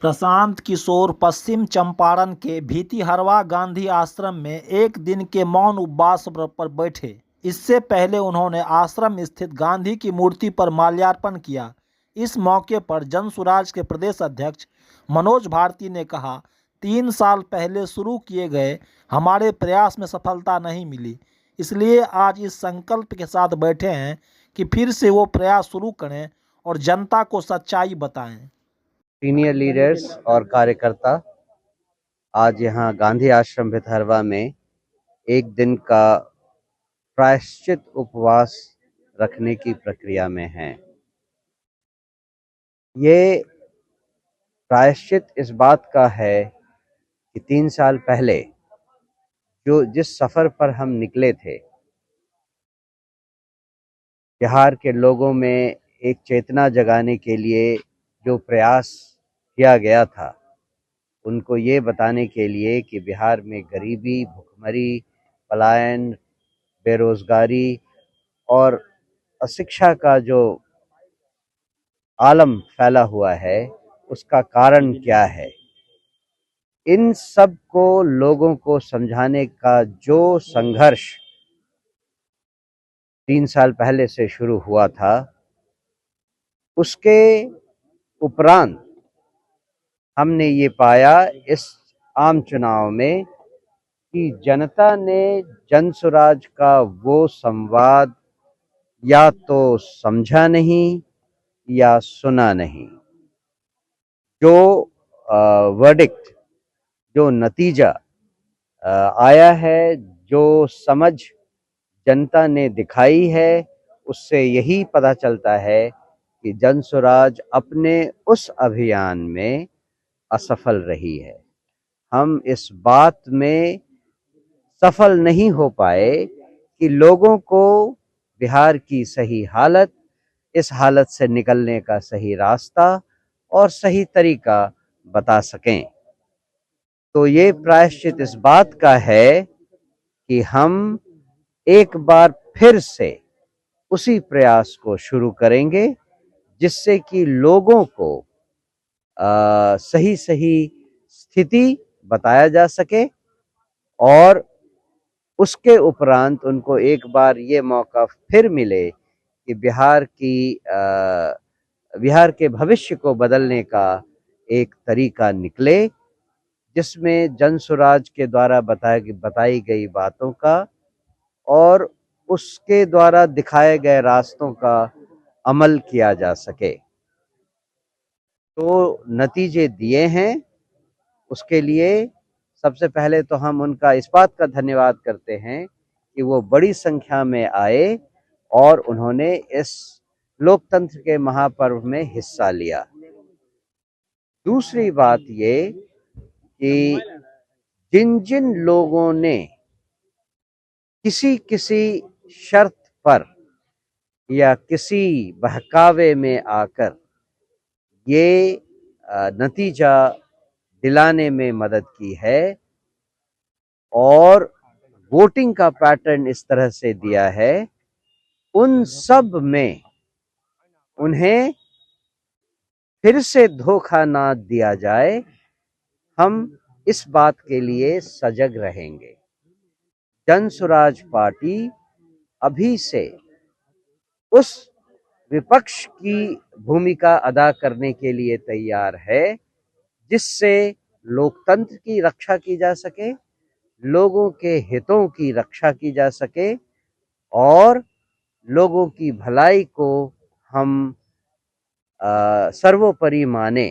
प्रशांत किशोर पश्चिम चंपारण के भितिहरवा गांधी आश्रम में एक दिन के मौन उपवास पर बैठे। इससे पहले उन्होंने आश्रम स्थित गांधी की मूर्ति पर माल्यार्पण किया। इस मौके पर जनसुराज के प्रदेश अध्यक्ष मनोज भारती ने कहा, 3 साल पहले शुरू किए गए हमारे प्रयास में सफलता नहीं मिली, इसलिए आज इस संकल्प के साथ बैठे हैं कि फिर से वो प्रयास शुरू करें और जनता को सच्चाई बताएं। सीनियर लीडर्स और कार्यकर्ता आज यहाँ गांधी आश्रम भितहरवा में एक दिन का प्रायश्चित उपवास रखने की प्रक्रिया में हैं। ये प्रायश्चित इस बात का है कि 3 साल पहले जिस सफर पर हम निकले थे, बिहार के लोगों में एक चेतना जगाने के लिए जो प्रयास किया गया था, उनको ये बताने के लिए कि बिहार में गरीबी, भुखमरी, पलायन, बेरोजगारी और अशिक्षा का जो आलम फैला हुआ है, उसका कारण क्या है। इन सब को लोगों को समझाने का जो संघर्ष 3 साल पहले से शुरू हुआ था, उसके उपरांत हमने ये पाया इस आम चुनाव में कि जनता ने जनसुराज का वो संवाद या तो समझा नहीं या सुना नहीं। जो वर्डिक्ट, जो नतीजा आया है, जो समझ जनता ने दिखाई है, उससे यही पता चलता है कि जनसुराज अपने उस अभियान में असफल रही है। हम इस बात में सफल नहीं हो पाए कि लोगों को बिहार की सही हालत, इस हालत से निकलने का सही रास्ता और सही तरीका बता सकें। तो ये प्रायश्चित इस बात का है कि हम एक बार फिर से उसी प्रयास को शुरू करेंगे, जिससे कि लोगों को सही सही स्थिति बताया जा सके और उसके उपरांत उनको एक बार ये मौका फिर मिले कि बिहार के भविष्य को बदलने का एक तरीका निकले, जिसमें जनसुराज के द्वारा बताई गई बातों का और उसके द्वारा दिखाए गए रास्तों का अमल किया जा सके। तो नतीजे दिए हैं, उसके लिए सबसे पहले तो हम उनका इस बात का धन्यवाद करते हैं कि वो बड़ी संख्या में आए और उन्होंने इस लोकतंत्र के महापर्व में हिस्सा लिया। दूसरी बात ये कि जिन जिन लोगों ने किसी किसी शर्त पर या किसी बहकावे में आकर ये नतीजा दिलाने में मदद की है और वोटिंग का पैटर्न इस तरह से दिया है, उन सब में उन्हें फिर से धोखा ना दिया जाए, हम इस बात के लिए सजग रहेंगे। जनसुराज पार्टी अभी से उस विपक्ष की भूमिका अदा करने के लिए तैयार है, जिससे लोकतंत्र की रक्षा की जा सके, लोगों के हितों की रक्षा की जा सके और लोगों की भलाई को हम सर्वोपरि माने।